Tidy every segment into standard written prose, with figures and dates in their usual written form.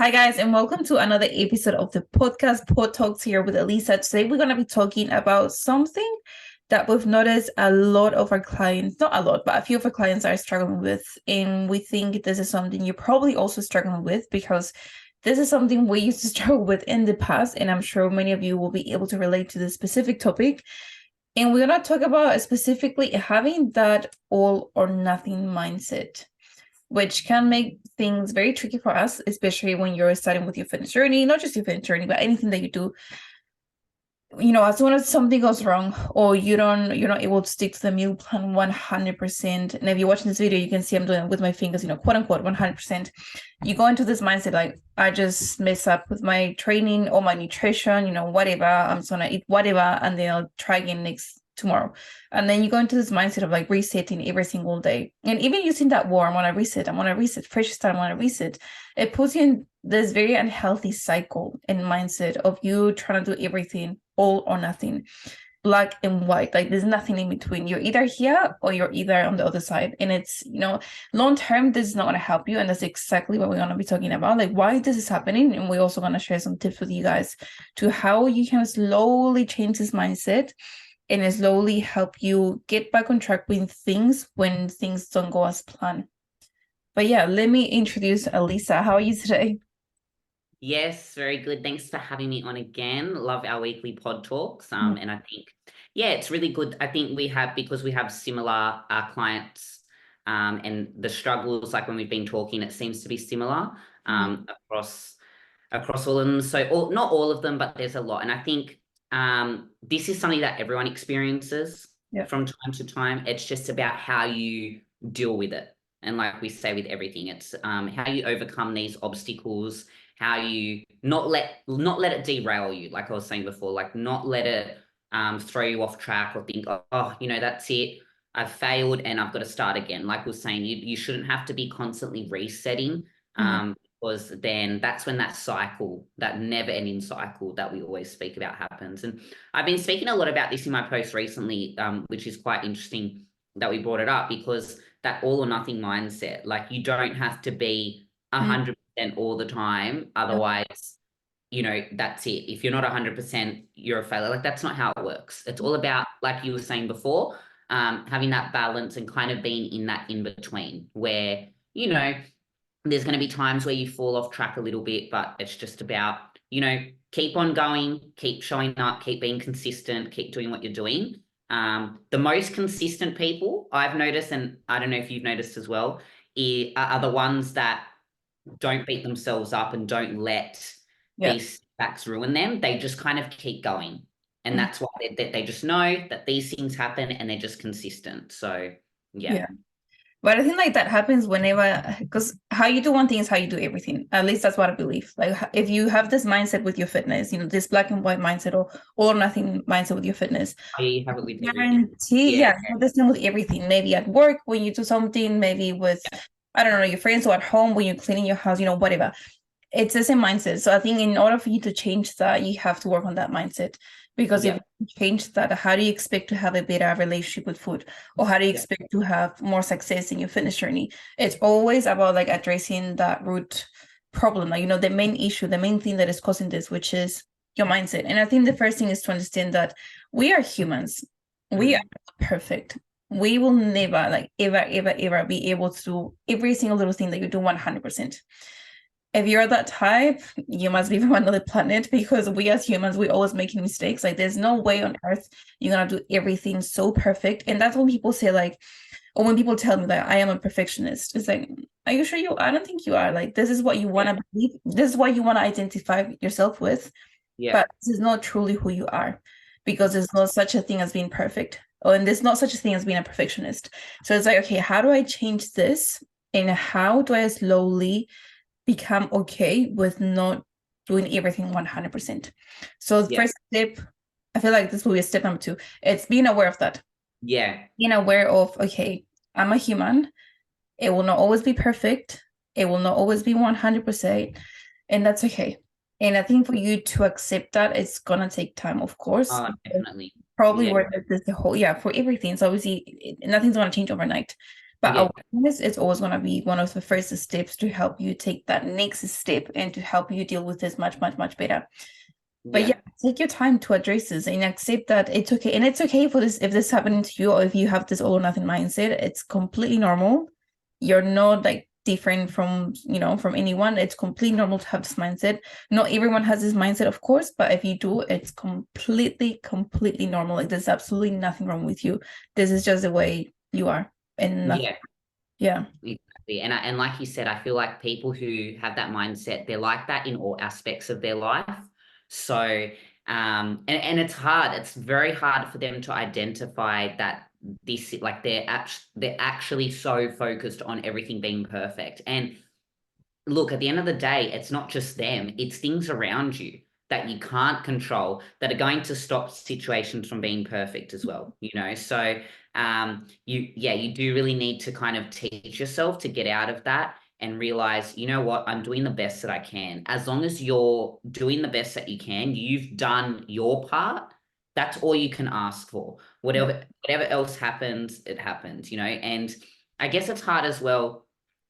Hi, guys, and welcome to another episode of the podcast PODTALKS here with Alyssa. Today, we're going to be talking about something that we've noticed a lot of our clients, not a lot, but a few of our clients are struggling with. And we think this is something you're probably also struggling with because this is something we used to struggle with in the past. And I'm sure many of you will be able to relate to this specific topic. And we're going to talk about specifically having that all or nothing mindset, which can make things very tricky for us, especially when you're starting with your fitness journey, not just your fitness journey, but anything that you do. As soon as something goes wrong or you're not able to stick to the meal plan 100%. And if you're watching this video, you can see I'm doing it with my fingers, quote unquote, 100%. You go into this mindset like, I just mess up with my training or my nutrition, whatever. I'm just gonna eat whatever, and then I'll try again tomorrow. And then you go into this mindset of like resetting every single day. And even using that word, I want to reset, fresh start, I want to reset. It puts you in this very unhealthy cycle and mindset of you trying to do everything all or nothing, black and white. Like there's nothing in between. You're either here or you're either on the other side. And it's, long term, this is not going to help you. And that's exactly what we're going to be talking about, like why this is happening. And we're also going to share some tips with you guys to how you can slowly change this mindset and slowly help you get back on track with things when things don't go as planned. But yeah, let me introduce Alyssa. How are you today? Yes, very good. Thanks for having me on again. Love our weekly pod talks. And I think, it's really good. I think because we have similar clients and the struggles, like when we've been talking, it seems to be similar across all of them. So not all of them, but there's a lot. And I think this is something that everyone experiences from time to time. It's just about how you deal with it. And like we say with everything, it's how you overcome these obstacles, how you not let it derail you, like I was saying before, like not let it throw you off track or think, that's it, I've failed and I've got to start again. Like we were saying, you shouldn't have to be constantly resetting because then that's when that cycle, that never-ending cycle that we always speak about happens. And I've been speaking a lot about this in my post recently, which is quite interesting that we brought it up, because that all or nothing mindset, like you don't have to be 100% all the time. Otherwise, that's it. If you're not 100%, you're a failure. Like that's not how it works. It's all about, like you were saying before, having that balance and kind of being in that in between where, there's going to be times where you fall off track a little bit, but it's just about, keep on going, keep showing up, keep being consistent, keep doing what you're doing. The most consistent people I've noticed, and I don't know if you've noticed as well, are the ones that don't beat themselves up and don't let these setbacks ruin them. They just kind of keep going. And that's why they just know that these things happen and they're just consistent. So, yeah. But I think like that happens whenever, because how you do one thing is how you do everything. At least that's what I believe. Like if you have this mindset with your fitness, this black and white mindset or all or nothing mindset with your fitness. You have it with everything. Guarantee, the same with everything. Maybe at work when you do something, maybe with, I don't know, your friends, or at home when you're cleaning your house, whatever. It's the same mindset. So I think in order for you to change that, you have to work on that mindset. Because if you change that, how do you expect to have a better relationship with food? Or how do you expect to have more success in your fitness journey? It's always about like addressing that root problem, like, the main issue, the main thing that is causing this, which is your mindset. And I think the first thing is to understand that we are humans. We are perfect. We will never, like, ever be able to do every single little thing that you do 100%. If you're that type, you must be from another planet, because we as humans, we're always making mistakes. Like there's no way on earth you're going to do everything so perfect. And that's when people say like, or when people tell me that I am a perfectionist, it's like, are you sure you are? I don't think you are. Like, this is what you want to believe. This is what you want to identify yourself with. But this is not truly who you are, because there's no such a thing as being perfect. And there's not such a thing as being a perfectionist. So it's like, okay, how do I change this? And how do I slowly become okay with not doing everything 100%? So the first step, I feel like this will be a step number 2. It's being aware of that. Being aware of, okay, I'm a human. It will not always be perfect. It will not always be 100%. And that's okay. And I think for you to accept that, it's going to take time, of course. Definitely. Probably worth it the whole, for everything. So obviously nothing's going to change overnight. But Yeah. awareness is always going to be one of the first steps to help you take that next step and to help you deal with this much, much, much better. But yeah, Yeah. take your time to address this and accept that it's okay. And it's okay for this, if this happening to you, or if you have this all or nothing mindset, it's completely normal. You're not like different from, from anyone. It's completely normal to have this mindset. Not everyone has this mindset, of course, but if you do, it's completely, completely normal. Like there's absolutely nothing wrong with you. This is just the way you are. And nothing, Yeah. yeah. Exactly. And like you said, I feel like people who have that mindset, they're like that in all aspects of their life. So, and it's hard. It's very hard for them to identify that this, like they're actually so focused on everything being perfect. And look, at the end of the day, it's not just them, it's things around you that you can't control that are going to stop situations from being perfect as well, you know? So you do really need to kind of teach yourself to get out of that and realize, you know what, I'm doing the best that I can. As long as you're doing the best that you can, you've done your part. That's all you can ask for. Whatever else happens, it happens, you know? And I guess it's hard as well,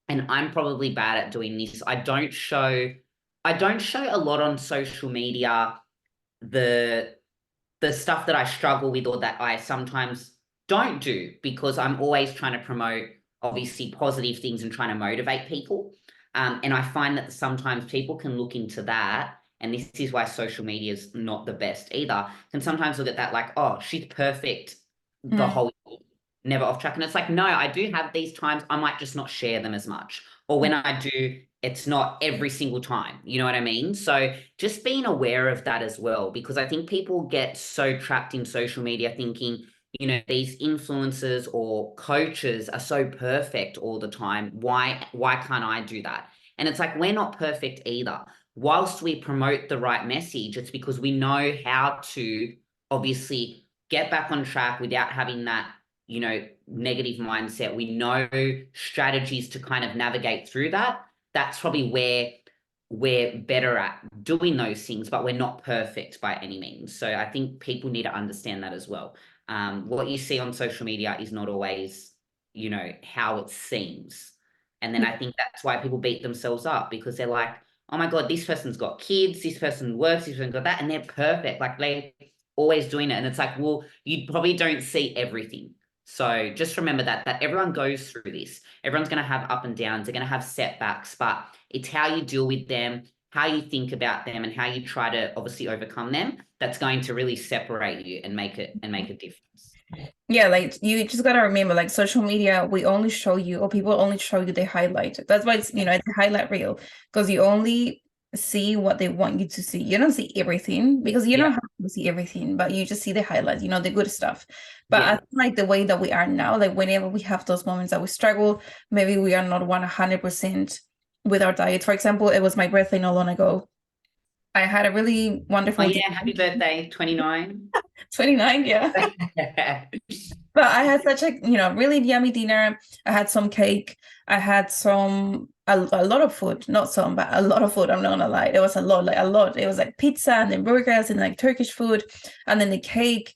and I'm probably bad at doing this. I don't show a lot on social media the stuff that I struggle with or that I sometimes don't do, because I'm always trying to promote obviously positive things and trying to motivate people. And I find that sometimes people can look into that, and this is why social media is not the best either. Can sometimes look at that like, oh, she's perfect the Mm. whole year, never off track. And it's like, no, I do have these times. I might just not share them as much. Or when I do, it's not every single time. You know what I mean? So just being aware of that as well, because I think people get so trapped in social media thinking, you know, these influencers or coaches are so perfect all the time. Why can't I do that? And it's like, we're not perfect either. Whilst we promote the right message, it's because we know how to obviously get back on track without having that, you know, negative mindset. We know strategies to kind of navigate through that. That's probably where we're better at doing those things, but we're not perfect by any means. So I think people need to understand that as well. What you see on social media is not always, you know, how it seems. And then I think that's why people beat themselves up, because they're like, oh my God, this person's got kids, this person works, this person got that, and they're perfect. Like they're always doing it. And it's like, well, you probably don't see everything. So just remember that everyone goes through this. Everyone's going to have up and downs. They're going to have setbacks, but it's how you deal with them, how you think about them, and how you try to obviously overcome them. That's going to really separate you and make a difference. Yeah, like you just gotta remember, like social media, we only show you, or people only show you the highlight. That's why it's, it's a highlight reel, because you only see what they want you to see. You don't see everything, because you don't Yeah, have to see everything, but you just see the highlights, the good stuff. But I yeah, feel like the way that we are now, like whenever we have those moments that we struggle, maybe we are not 100% with our diet. For example, it was my birthday not long ago. I had a really oh wonderful yeah, happy birthday, 29. 29, yeah. But I had such a, really yummy dinner. I had some cake. I had a lot of food, not some, but a lot of food. I'm not gonna lie. It was a lot, like a lot. It was like pizza and then burgers and like Turkish food and then the cake.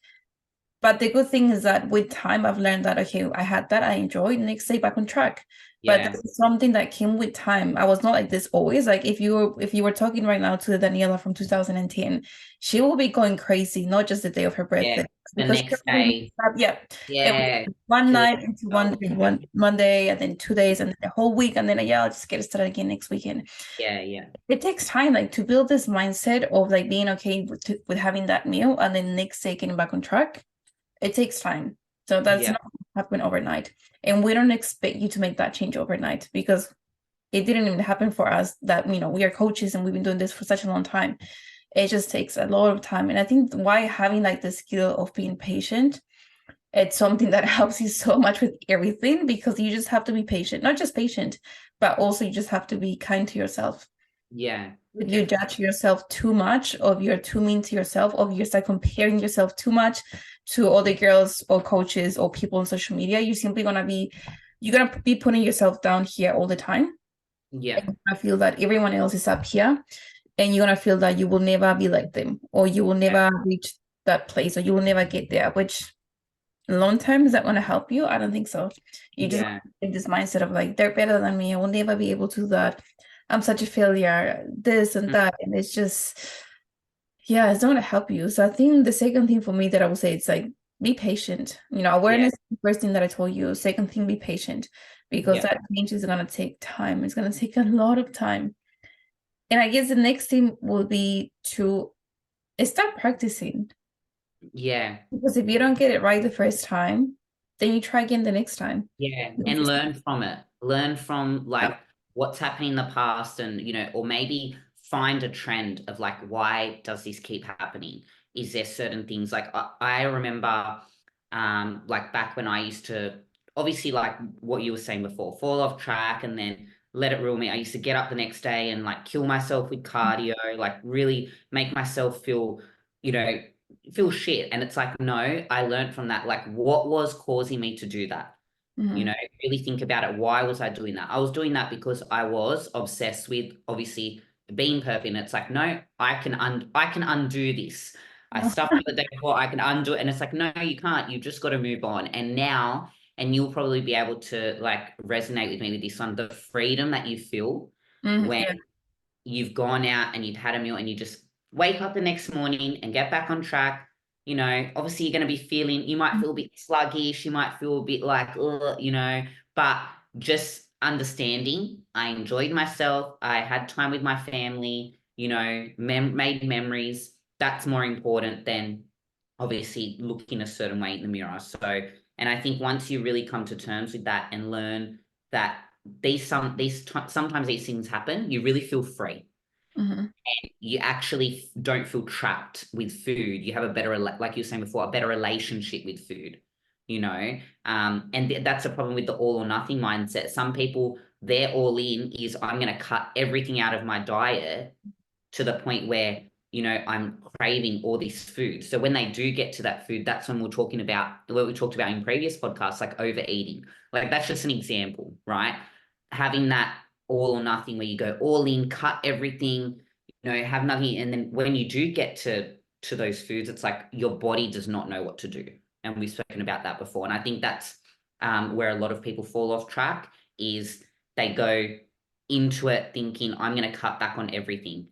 But the good thing is that with time, I've learned that, okay, I had that, I enjoyed, next day back on track. But Yeah, this is something that came with time. I was not like this always. Like if you were talking right now to Daniela from 2010, she will be going crazy, not just the day of her yeah. birthday. The Because next day, yeah, it was yeah, one kill night into one yourself. day, one Monday, and then 2 days, and then the whole week, and then yeah, I'll just get started again next weekend. Yeah, yeah, It takes time, like to build this mindset of like being okay with having that meal, and then next day getting back on track. It takes time. So that's yeah, not happen overnight. And we don't expect you to make that change overnight, because it didn't even happen for us that, we are coaches and we've been doing this for such a long time. It just takes a lot of time. And I think why having like the skill of being patient, it's something that helps you so much with everything, because you just have to be patient, not just patient, but also you just have to be kind to yourself. yeah, If you definitely. judge yourself too much, or if you're too mean to yourself, or if you start comparing yourself too much to other girls or coaches or people on social media, you're gonna be putting yourself down here all the time. Yeah, I feel that everyone else is up here, and you're gonna feel that you will never be like them, or you will yeah, never reach that place, or you will never get there, which long term, is that going to help you? I don't think so. You just Yeah. in this mindset of like, they're better than me. I will never be able to do that. I'm such a failure, this and Mm. that. And it's just, yeah, it's not going to help you. So I think the second thing for me that I would say is like, be patient. Yeah. Awareness is the first thing that I told you. Second thing, be patient because Yeah. that change is going to take time. It's going to take a lot of time. And I guess the next thing will be to start practicing. Yeah. Because if you don't get it right the first time, then you try again the next time. Yeah, Because and it's- learn from it. Learn from like what's happening in the past and or maybe find a trend of like why does this keep happening? Is there certain things like I remember like back when I used to obviously like what you were saying before, fall off track and then let it rule me. I used to get up the next day and like kill myself with cardio, like really make myself you know, feel shit. And it's like, no, I learned from that. Like, what was causing me to do that? Mhm, Really think about it. Why was I doing that? I was doing that because I was obsessed with obviously being perfect. And it's like, no, I can undo this. I no. stuffed it the day before, I can undo it. And it's like, no, you can't. You just got to move on. And now, and you'll probably be able to like resonate with me with this one, the freedom that you feel when Yeah. you've gone out and you've had a meal and you just wake up the next morning and get back on track. Obviously you're going to be feeling, you might feel a bit sluggish, you might feel a bit like, ugh, but just understanding, I enjoyed myself, I had time with my family, made memories. That's more important than obviously looking a certain way in the mirror. So, and I think once you really come to terms with that and learn that sometimes these things happen, you really feel free. Mhm, You actually don't feel trapped with food. You have a better, like you were saying before, a better relationship with food. And that's a problem with the all or nothing mindset. Some people, their all in is I'm going to cut everything out of my diet to the point where I'm craving all this food. So when they do get to that food, that's when we're talking about what we talked about in previous podcasts, like overeating. Like that's just an example, right? Having that all or nothing where you go all in, cut everything, have nothing, and then when you do get to those foods, it's like your body does not know what to do. And we've spoken about that before. And I think that's where a lot of people fall off track is they go into it thinking I'm going to cut back on everything,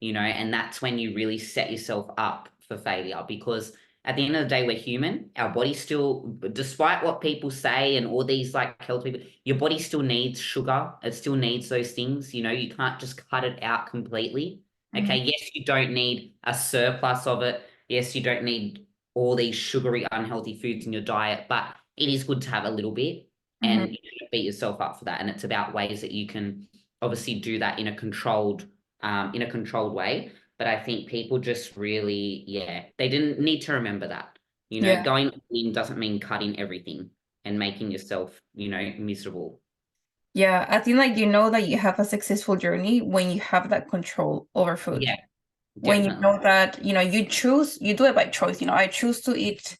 and that's when you really set yourself up for failure because at the end of the day, we're human. Our body still, despite what people say and all these like health people, your body still needs sugar. It still needs those things. You can't just cut it out completely. Okay. mhm, Yes, you don't need a surplus of it. Yes, you don't need all these sugary, unhealthy foods in your diet, but it is good to have a little bit mhm. and beat yourself up for that. And it's about ways that you can obviously do that in a controlled way. But I think people just really, yeah, they didn't need to remember that. Yeah. Going in doesn't mean cutting everything and making yourself, miserable. Yeah. I think like that you have a successful journey when you have that control over food. Yeah, When you definitely. know that, you do it by choice. I choose to eat.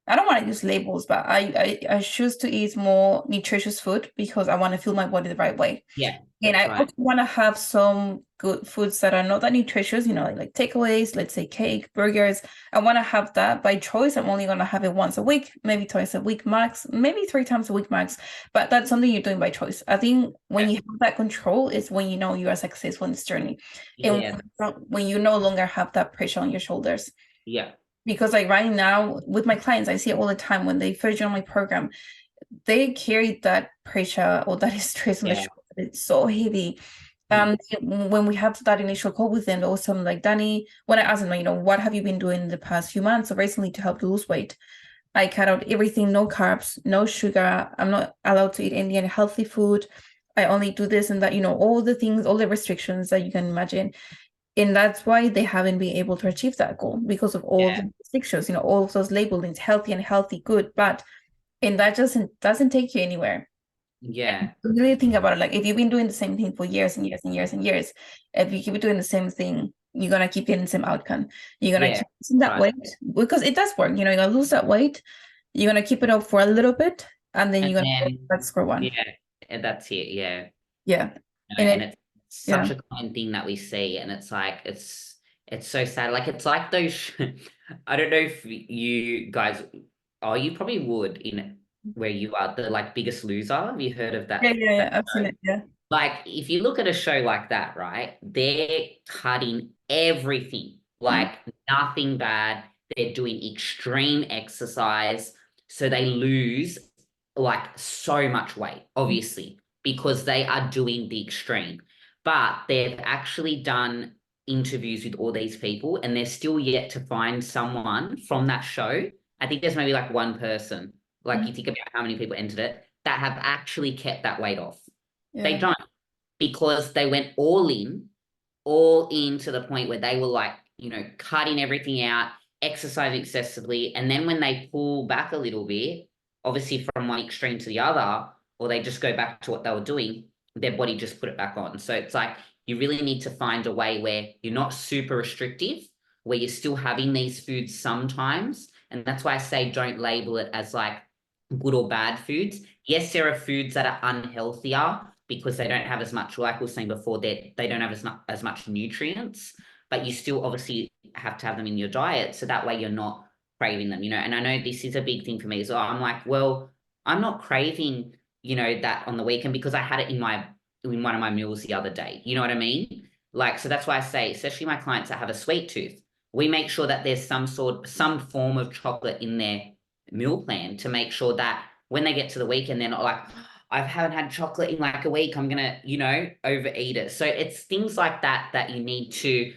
I don't want to use labels, but I choose to eat more nutritious food because I want to fuel my body the right way. Yeah, And that's I right. also want to have some good foods that are not that nutritious, like takeaways, let's say cake, burgers. I want to have that by choice. I'm only going to have it once a week, maybe twice a week max, maybe 3 times a week max. But that's something you're doing by choice. I think when Yeah, you have that control is when you know you are successful in this journey. And yeah, when you no longer have that pressure on your shoulders. yeah, Because like right now with my clients, I see it all the time when they first join my program, they carry that pressure or that stress on the yeah, shoulder. It's so heavy. mm, When we have that initial call with them, also like Danny, when I ask them, what have you been doing in the past few months or recently to help lose weight? I cut out everything, no carbs, no sugar. I'm not allowed to eat any unhealthy food. I only do this and that, all the things, all the restrictions that you can imagine. And that's why they haven't been able to achieve that goal because of all yeah, the restrictions, all of those labelings, healthy and healthy, good, bad. And that doesn't take you anywhere. yeah, You really think about it, like if you've been doing the same thing for years and years and years and years, if you keep doing the same thing, you're gonna keep getting the same outcome. You're gonna yeah, keep losing that right. weight because it does work. You're gonna lose that weight. You're gonna keep it up for a little bit, and then And you're gonna go then, back to square one. yeah, and that's it. Yeah. Yeah, and And it, it's yeah, such a common thing that we see, and it's like it's so sad. Like it's like those. I don't know if you guys. Oh, you probably would in where you are, the like Biggest Loser. Have you heard of Yeah, that yeah, yeah. that I've seen show? it. Yeah. Like, if you look at a show like that, right, they're cutting everything, Mm, like nothing bad. They're doing extreme exercise. So they lose like so much weight, obviously, because they are doing the extreme. But they've actually done interviews with all these people, and they're still yet to find someone from that show. I think there's maybe like one person, like mm, you think about how many people entered it, that have actually kept that weight off. They yeah. don't, because they went all in to the point where they were like, cutting everything out, exercising excessively. And then when they pull back a little bit, obviously from one extreme to the other, or they just go back to what they were doing, their body just put it back on. So it's like you really need to find a way where you're not super restrictive, where you're still having these foods sometimes. And that's why I say don't label it as like good or bad foods. Yes, there are foods that are unhealthier because they don't have as much, like we were saying before, they don't have as much nutrients, but you still obviously have to have them in your diet. So that way you're not craving them, And I know this is a big thing for me. So I'm like, well, I'm not craving, that on the weekend because I had it in one of my meals the other day. You know what I mean? Like, so that's why I say, especially my clients that have a sweet tooth, we make sure that there's some form of chocolate in their meal plan to make sure that when they get to the weekend, they're not like, I haven't had chocolate in like a week. I'm gonna, overeat it. So it's things like that that you need to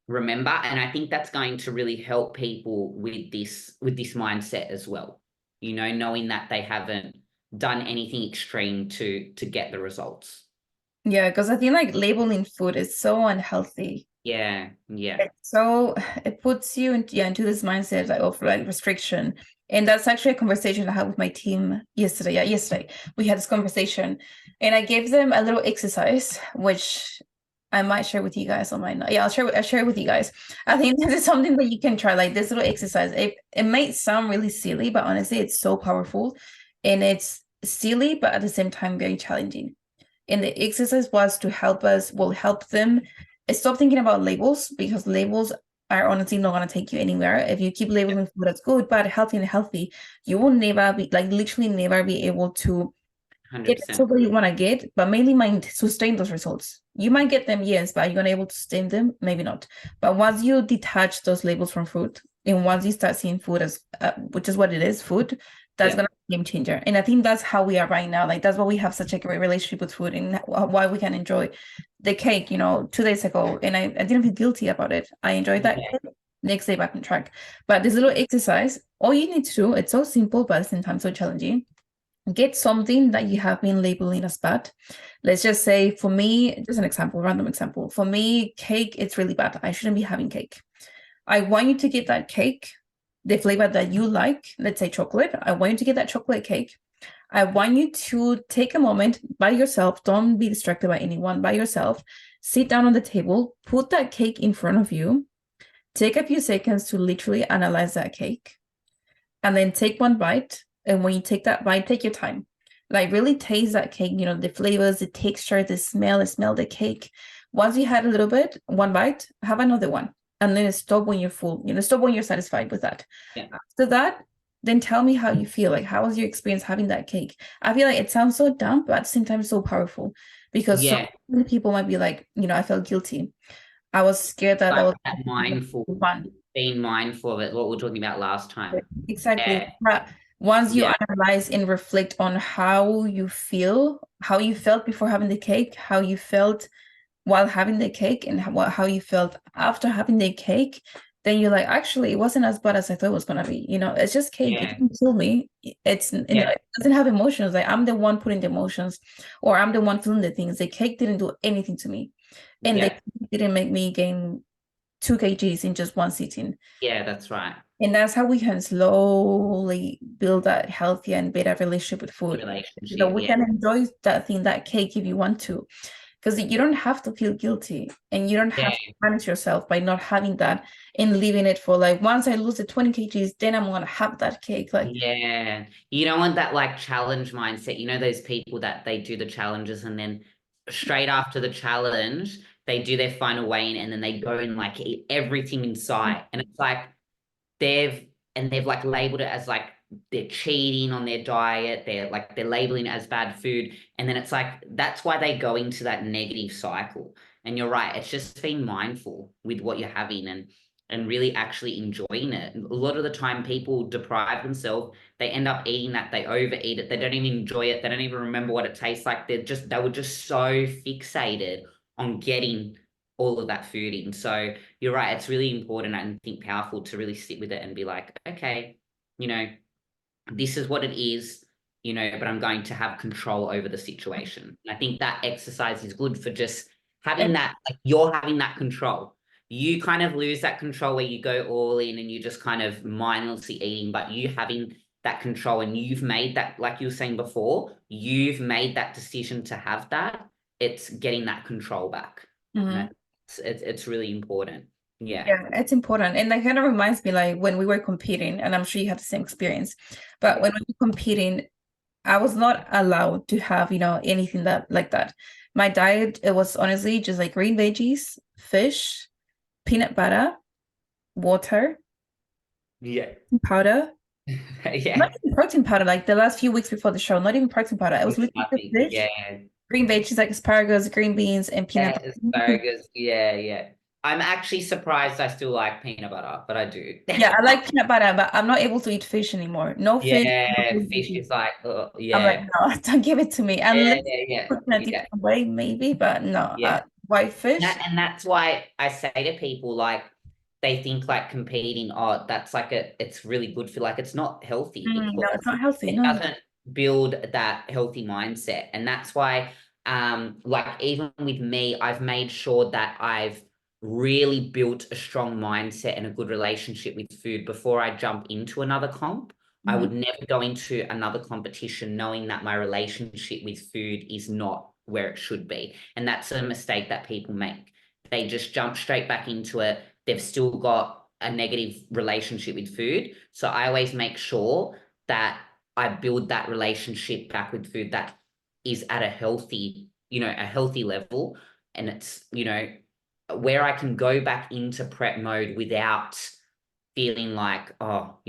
remember. And I think that's going to really help people with this mindset as well. Knowing that they haven't done anything extreme to get the results. Yeah, because I think like labeling food is so unhealthy. Yeah, yeah, So it puts you into this mindset of like restriction. And that's actually a conversation I had with my team yesterday. Yeah, yesterday we had this conversation and I gave them a little exercise, which I might share with you guys on my, yeah, I'll share it with you guys. I think this is something that you can try, like this little exercise. It may sound really silly, but honestly, it's so powerful and it's silly, but at the same time, very challenging. And the exercise was to help them stop thinking about labels because labels are honestly not going to take you anywhere. If you keep yeah, labeling food as good, bad, healthy, and healthy, you will never be like literally never be able to get the 100%. result that you want to get, but mainly might sustain those results. You might get them, yes, but you're gonna able to sustain them, maybe not. But once you detach those labels from food, and once you start seeing food as, which is what it is, food, that's Yeah, gonna be a game changer. And I think that's how we are right now. Like that's why we have such a great relationship with food, and why we can enjoy the cake. 2 days ago, and I didn't feel guilty about it. I enjoyed that yeah, cake. Next day back on track. But this little exercise, all you need to do, it's so simple, but at the same time so challenging. Get something that you have been labeling as bad. Let's just say for me, just an example, random example. For me, cake, it's really bad. I shouldn't be having cake. I want you to get that cake, the flavor that you like, let's say chocolate. I want you to get that chocolate cake. I want you to take a moment by yourself. Don't be distracted by anyone, by yourself. Sit down on the table, put that cake in front of you. Take a few seconds to literally analyze that cake and then take one bite. And when you take that bite, take your time. Like really taste that cake, the flavors, the texture, smell the cake. Once you had a little bit, one bite, have another one. And then stop when you're full, stop when you're satisfied with that. yeah, After that, then tell me how you feel. Like, how was your experience having that cake? I feel like it sounds so dumb, but at the same time, so powerful because so yeah. many people might be like, I felt guilty. I was scared that Like was that mindful, fun. being mindful of it, what we were talking about last time. Exactly. Yeah, But once you yeah, analyze and reflect on how you feel, how you felt before having the cake, how you felt while having the cake, and how you felt after having the cake, then you're like, actually, it wasn't as bad as I thought it was gonna be. It's just cake. It yeah, didn't kill me. yeah, It doesn't have emotions. Like I'm the one putting the emotions, or I'm the one feeling the things. The cake didn't do anything to me, and the yeah, cake didn't make me gain 2 kgs in just one sitting. yeah, that's right. And that's how we can slowly build that healthy and better relationship with Good food. So relationship. we Yeah, can enjoy that thing, that cake, if you want to, because you don't have to feel guilty and you don't yeah, have to punish yourself by not having that and leaving it for like, once I lose the 20 kgs, then I'm going to have that cake. Like, yeah. You don't want that like challenge mindset. Those people that they do the challenges and then straight after the challenge, they do their final weigh-in and then they go and like eat everything in sight. And it's like they've like labeled it as like they're cheating on their diet, they're labeling it as bad food, and then it's like that's why they go into that negative cycle. And you're right, it's just being mindful with what you're having and really actually enjoying it. A lot of the time people deprive themselves, they end up eating that, they overeat it, they don't even enjoy it, they don't even remember what it tastes like. They were just so fixated on getting all of that food in. So you're right, it's really important and I think powerful to really sit with it and be like, okay, you know, this is what it is, you know, but I'm going to have control over the situation. And I think that exercise is good for just having And that, like you're having that control. You kind of lose that control where you go all in and you just kind of mindlessly eating, but you having that control and you've made that, like you were saying before, you've made that decision to have that. It's getting that control back. And mhm. it's really important. Yeah. Yeah, it's important. And that kind of reminds me like when we were competing, and I'm sure you have the same experience, but Yeah. when we were competing, I was not allowed to have, anything that like that. My diet, it was honestly just like green veggies, fish, peanut butter, water, Yeah. powder. Not Yeah. even protein powder, like the last few weeks before the show, not even protein powder. It was It's literally just nothing. fish, Yeah. green veggies like asparagus, green beans, and peanut Yeah, butter. asparagus. Yeah, yeah. I'm actually surprised I still like peanut butter, but I do. Yeah, I like peanut butter, but I'm not able to eat fish anymore. No fish, no Yeah, green fish veggies. is like, I'm like, yeah. no, don't give it to me. Yeah, Unless yeah, yeah, cooked in a yeah, different way, maybe, but no. yeah. White fish, And that's why I say to people like they think like competing, oh, that's like it's really good for like it's not healthy no, because it's not healthy. it No. doesn't build that healthy mindset. And that's why like even with me, I've made sure that I've really built a strong mindset and a good relationship with food before I jump into another comp. I Mhm. would never go into another competition knowing that my relationship with food is not where it should be. And that's a mistake that people make. They just jump straight back into it. They've still got a negative relationship with food. So I always make sure that I build that relationship back with food that is at a healthy, a healthy level. And it's, where I can go back into prep mode without feeling like, oh,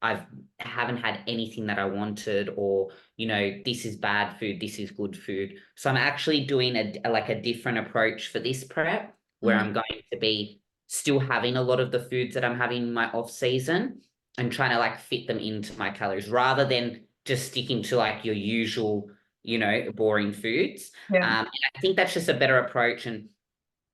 I've haven't had anything that I wanted, or this is bad food, this is good food. So I'm actually doing like a different approach for this prep, where Mhm. I'm going to be still having a lot of the foods that I'm having in my off season and trying to like fit them into my calories rather than just sticking to like your usual, boring foods. Yeah. And I think that's just a better approach, and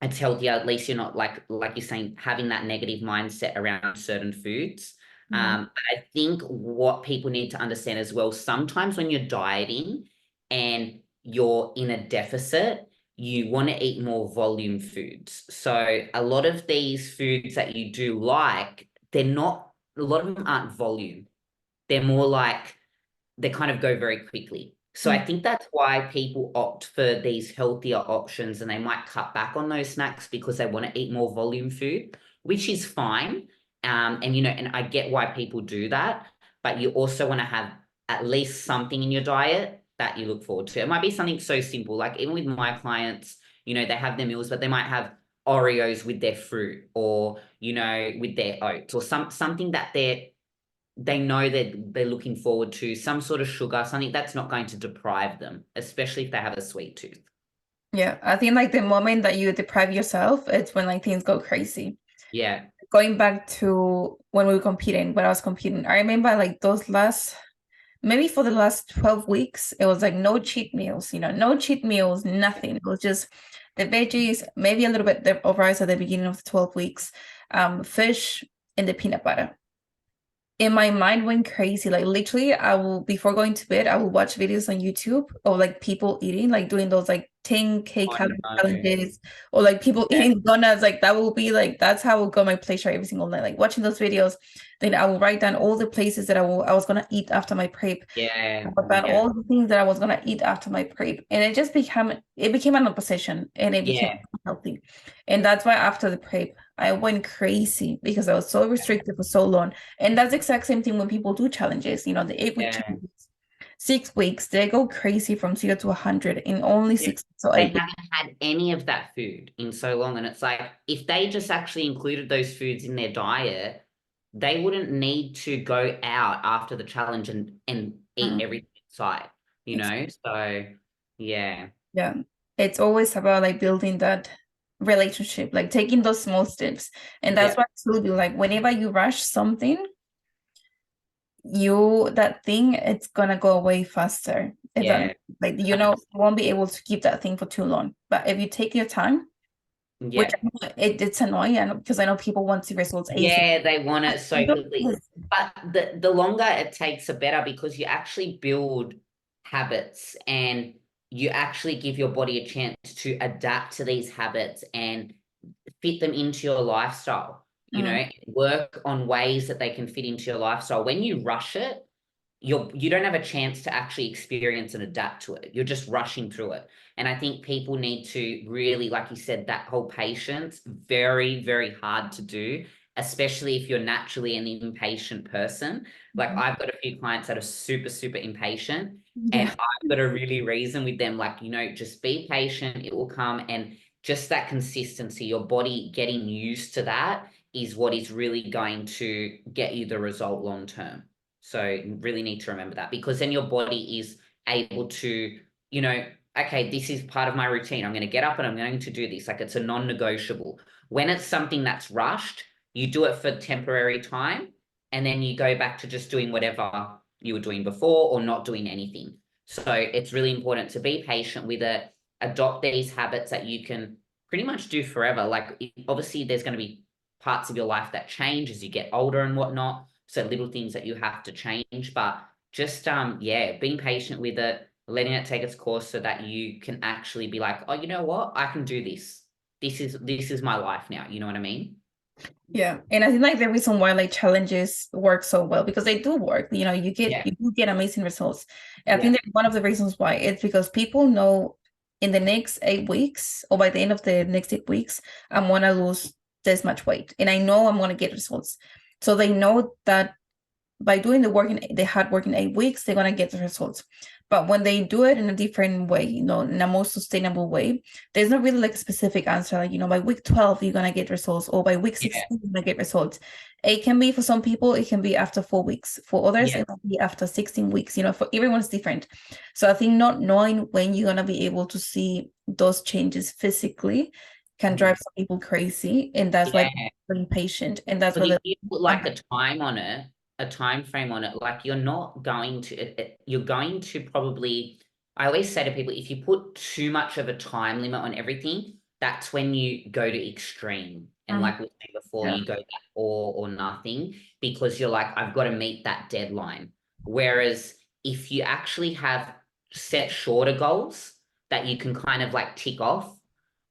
it's healthier. At least you're not like you're saying, having that negative mindset around certain foods. Mhm. I think what people need to understand as well, sometimes when you're dieting and you're in a deficit, you want to eat more volume foods. So a lot of these foods that you do like, a lot of them aren't volume. They're more like they kind of go very quickly. So I Mhm. think that's why people opt for these healthier options and they might cut back on those snacks because they want to eat more volume food, which is fine. And I get why people do that, but you also want to have at least something in your diet that you look forward to. It might be something so simple, like even with my clients, they have their meals, but they might have Oreos with their fruit, or with their oats, or something that they know that they're looking forward to, some sort of sugar, something that's not going to deprive them, especially if they have a sweet tooth. Yeah. I think like the moment that you deprive yourself, it's when like things go crazy. Yeah. Going back to when we were competing, when I was competing, I remember like maybe for the last 12 weeks, it was like no cheat meals, no cheat meals, nothing. It was just the veggies, maybe a little bit of rice at the beginning of the 12 weeks, fish, and the peanut butter. And my mind went crazy. Like literally, I will before going to bed, I will watch videos on YouTube of like people eating, like doing those like 10K Oh, calorie no. challenges, or like people Yeah. eating donuts. Like that will be like that's how I will go my play chart every single night. Like watching those videos, then I will write down all the places that I was gonna eat after my prep, Yeah. about Yeah. all the things that I was gonna eat after my prep, and it became an obsession, and it became Yeah. unhealthy, and that's why after the prep I went crazy because I was so restricted for so long, and that's the exact same thing when people do challenges. The 8 week Yeah. challenges, 6 weeks, they go crazy from 0 to 100 in only Yeah. 6 or They 8 weeks. haven't had any of that food in so long. And it's like, if they just actually included those foods in their diet, they wouldn't need to go out after the challenge and eat Mm. everything inside, you It's, know? So yeah. yeah, it's always about like building that relationship, like taking those small steps. And that's Yeah. what I told you, like whenever you rush something, you that thing, it's gonna go away faster. If that, Yeah. like, you know, you won't be able to keep that thing for too long. But if you take your time, which Yeah. it's annoying, because I know people want to see results ASAP. Yeah, they want it so quickly. But the longer it takes, the better, because you actually build habits and you actually give your body a chance to adapt to these habits and fit them into your lifestyle, Mm, work on ways that they can fit into your lifestyle. When you rush it, you don't have a chance to actually experience and adapt to it. You're just rushing through it. And I think people need to really, like you said, that whole patience, very, very hard to do, especially if you're naturally an impatient person. Like, mhm. I've got a few clients that are super, super impatient, and Yeah. I've got to really reason with them, like, just be patient, it will come. And just that consistency, your body getting used to that is what is really going to get you the result long term. So you really need to remember that, because then your body is able to, okay, this is part of my routine. I'm going to get up and I'm going to do this. Like, it's a non-negotiable. When it's something that's rushed, you do it for temporary time, and then you go back to just doing whatever you were doing before or not doing anything. So it's really important to be patient with it, adopt these habits that you can pretty much do forever. Like, obviously there's going to be parts of your life that change as you get older and whatnot. So little things that you have to change, but just yeah, being patient with it, letting it take its course so that you can actually be like, oh, you know what? I can do this. This is my life now. You know what I mean? Yeah. And I think like the reason why like challenges work so well, because they do work, Yeah. you do get amazing results. And I Yeah. think that one of the reasons why it's because people know in the next 8 weeks, or by the end of the next 8 weeks, I'm gonna lose this much weight. And I know I'm gonna get results. So they know that by doing the hard work in 8 weeks, they're gonna get the results. But when they do it in a different way, in a more sustainable way, there's not really like a specific answer. Like, by week 12, you're gonna get results, or by week Yeah. 16, you're gonna get results. It can be for some people, it can be after 4 weeks. For others, Yeah. it might be after 16 weeks. For everyone's different. So I think not knowing when you're gonna be able to see those changes physically can Mhm. drive some people crazy. And that's why Yeah. they're impatient. And that's But why if you put like a time on it, a time frame on it, like, you're not going to, you're going to probably, I always say to people, if you put too much of a time limit on everything, that's when you go to extreme. And Mhm. like we said before, Yeah. you go that all or nothing, because you're like, I've got to meet that deadline. Whereas if you actually have set shorter goals that you can kind of like tick off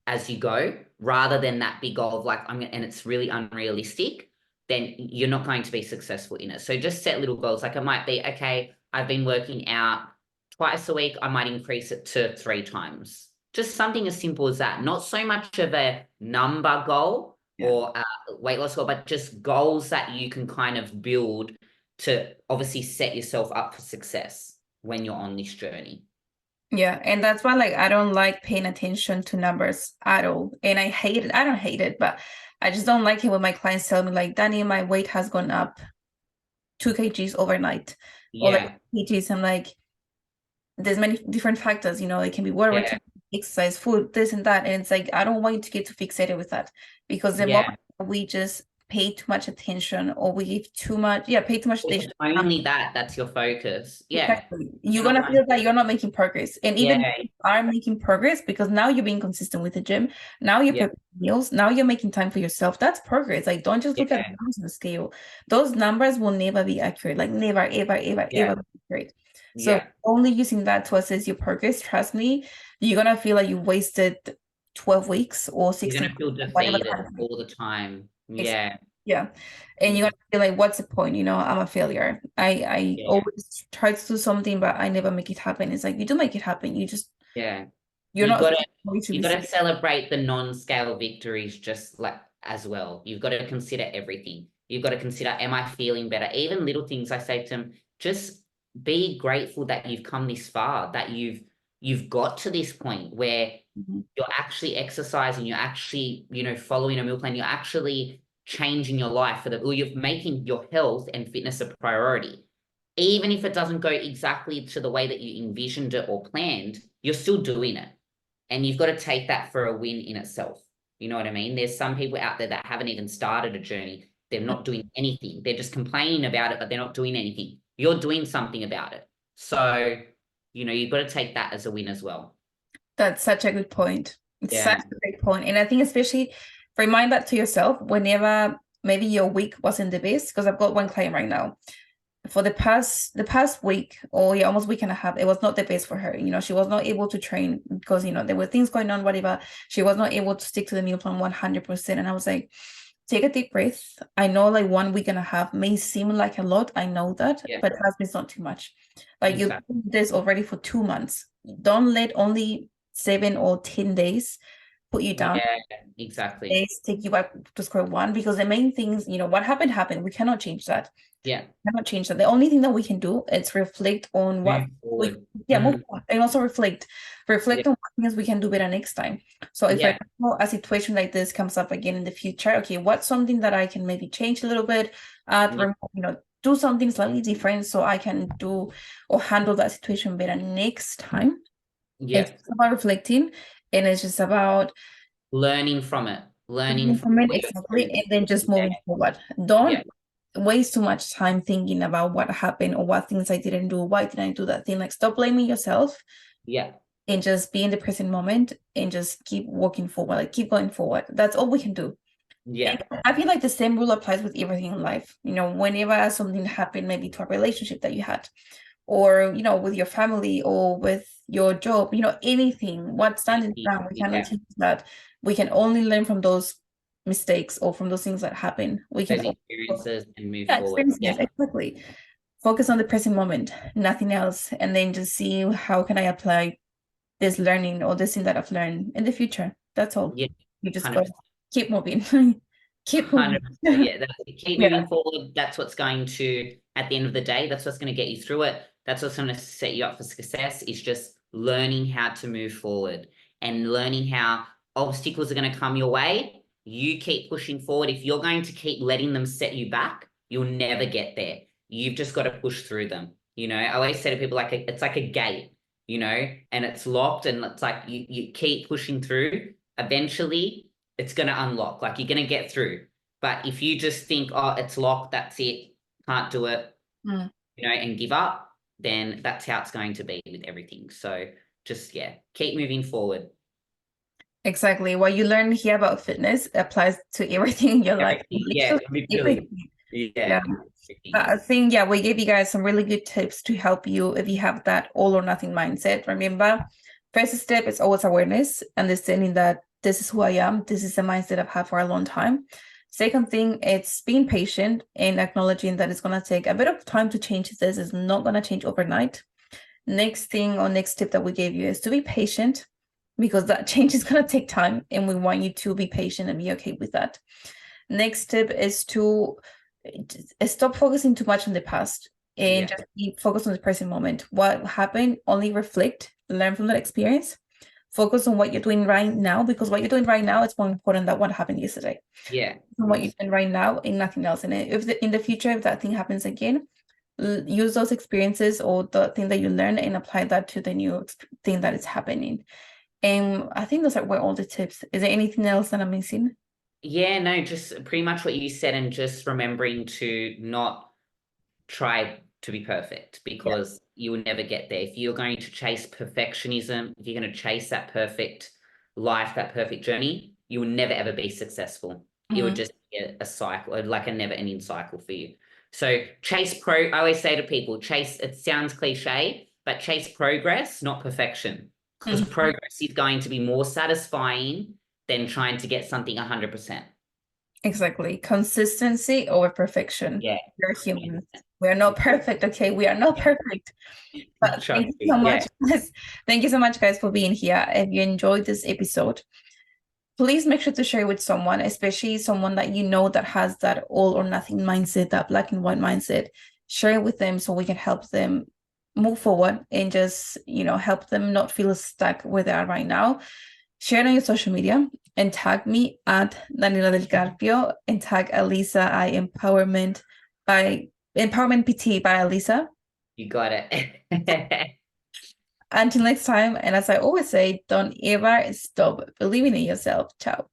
as you go, rather than that big goal of like, and it's really unrealistic, then you're not going to be successful in it. So just set little goals. Like, it might be, okay, I've been working out twice a week, I might increase it to 3 times. Just something as simple as that. Not so much of a number goal Yeah. or a weight loss goal, but just goals that you can kind of build to obviously set yourself up for success when you're on this journey. Yeah, and that's why like I don't like paying attention to numbers at all. And I hate it. I don't hate it, but I just don't like it when my clients tell me like, Danny, my weight has gone up 2 kgs overnight, or like Yeah, kgs. I'm like, there's many different factors, it can be water yeah, retention, exercise, food, this and that. And it's like I don't want you to get too fixated with that, because the yeah. moment we just pay too much attention, or we give too much, yeah, pay too much If attention. it's only that's your focus. Yeah. Exactly. You're You're not gonna going feel that you're not making progress. And even if Yeah, you are making progress, because now you're being consistent with the gym, now you're yeah, preparing meals, now you're making time for yourself. That's progress. Like, don't just look at the yeah, numbers on the scale. Those numbers will never be accurate. Like, never, ever, ever, yeah, ever be accurate. So yeah. only using that to assess your progress, trust me, you're gonna feel like you wasted 12 weeks or You're 16 gonna feel weeks, whatever defeated time. all the time. Ex- Yeah, Yeah. And you're mm, gonna feel like, what's the point? I'm a failure. I yeah, always try to do something, but I never make it happen. It's like, you do make it happen. yeah. You're You not gotta going to you be gotta celebrate the non-scale victories just like as well. You've got to consider everything. You've got to consider, am I feeling better? Even little things, I say to them, just be grateful that you've come this far, that you've got to this point where Mhm. you're actually exercising, you're actually, following a meal plan, you're actually change in your life or you're making your health and fitness a priority, even if it doesn't go exactly to the way that you envisioned it or planned, you're still doing it. And you've got to take that for a win in itself. You know what I mean? There's some people out there that haven't even started a journey. They're not doing anything. They're just complaining about it, but they're not doing anything. You're doing something about it. So, you've got to take that as a win as well. That's such a good point. It's such Yeah. a great point. And I think especially remind that to yourself whenever maybe your week wasn't the best, because I've got one client right now. For the past week, or yeah, almost week and a half, it was not the best for her. She was not able to train because there were things going on, whatever. She was not able to stick to the meal plan 100%. And I was like, take a deep breath. I know like 1 week and a half may seem like a lot. I know that, Yeah. but trust me, it's not too much. Like Exactly. you've done this already for 2 months. Don't let only 7 or 10 days put you down. Yeah, exactly. Days take you back to square one, because the main things, what happened. We cannot change that. Yeah. Cannot change that. The only thing that we can do is reflect on what Move forward. move on, and also reflect Yeah. on what things we can do better next time. So if Yeah. a situation like this comes up again in the future, okay, what's something that I can maybe change a little bit, Yeah. do something slightly different so I can do or handle that situation better next time. Yeah. It's just about reflecting, and it's just about Learning from it. Learning from implement what you're exactly, and then just experiencing. moving forward. Yeah. Don't waste too much time thinking about what happened or what things I didn't do. Why didn't I do that thing? Like, stop blaming yourself Yeah. and just be in the present moment and just keep walking forward. Like, keep going forward. That's all we can do. Yeah. And I feel like the same rule applies with everything in life. Whenever something happened, maybe to a relationship that you had, or with your family or with your job, anything, what's done is done. We cannot change that. We can only learn from those mistakes or from those things that happen. We can Those experiences and move forward. experiences, Yeah. exactly. Focus on the present moment, nothing else, and then just see how can I apply this learning or this thing that I've learned in the future. That's all. Yeah. You just got 100%. to keep moving. Keep moving. 100%. Yeah. That's it. Keep Yeah. moving forward. That's what's going to, at the end of the day, that's what's going to get you through it. That's what's going to set you up for success, is just learning how to move forward and learning how obstacles are going to come your way. You keep pushing forward. If you're going to keep letting them set you back, you'll never get there. You've just got to push through them. I always say to people, it's like a gate, and it's locked, and it's like you keep pushing through. Eventually, it's going to unlock. Like, you're going to get through. But if you just think, oh, it's locked, that's it, can't do it, and give up, then that's how it's going to be with everything. So just, keep moving forward. Exactly. What you learn here about fitness applies to everything in your life. Yeah, Literally literally. everything. Yeah. I think, we gave you guys some really good tips to help you if you have that all or nothing mindset. Remember, first step is always awareness, understanding that this is who I am. This is the mindset I've had for a long time. Second thing, it's being patient and acknowledging that it's going to take a bit of time to change this. It's not going to change overnight. Next thing or next tip that we gave you is to be patient, because that change is going to take time, and we want you to be patient and be okay with that. Next tip is to stop focusing too much on the past and just be focused on the present moment. What happened, only reflect, learn from that experience, focus on what you're doing right now, because what you're doing right now is more important than what happened yesterday. Yeah. And what you're doing right now and nothing else. And if in the future, if that thing happens again, use those experiences or the thing that you learn and apply that to the new thing that is happening. And I think those were all the tips. Is there anything else that I'm missing? Yeah, no, just pretty much what you said, and just remembering to not try to be perfect, because you will never get there. If you're going to chase perfectionism, if you're going to chase that perfect life, that perfect journey, you will never ever be successful. It would just be a cycle, like a never ending cycle for you. So I always say to people, it sounds cliche, but chase progress, not perfection, because progress is going to be more satisfying than trying to get something 100%. Exactly. Consistency over perfection. Yeah. We're humans. We're not perfect. Okay. We are not perfect. But thank you so much. Thank you so much, guys, for being here. If you enjoyed this episode, please make sure to share with someone, especially someone that you know that has that all or nothing mindset, that black and white mindset. Share it with them so we can help them move forward and just, help them not feel stuck where they are right now. Share it on your social media and tag me at Daniela del Carpio and tag Alyssa I Empowerment PT by Alyssa. You got it. Until next time, and as I always say, don't ever stop believing in yourself. Ciao.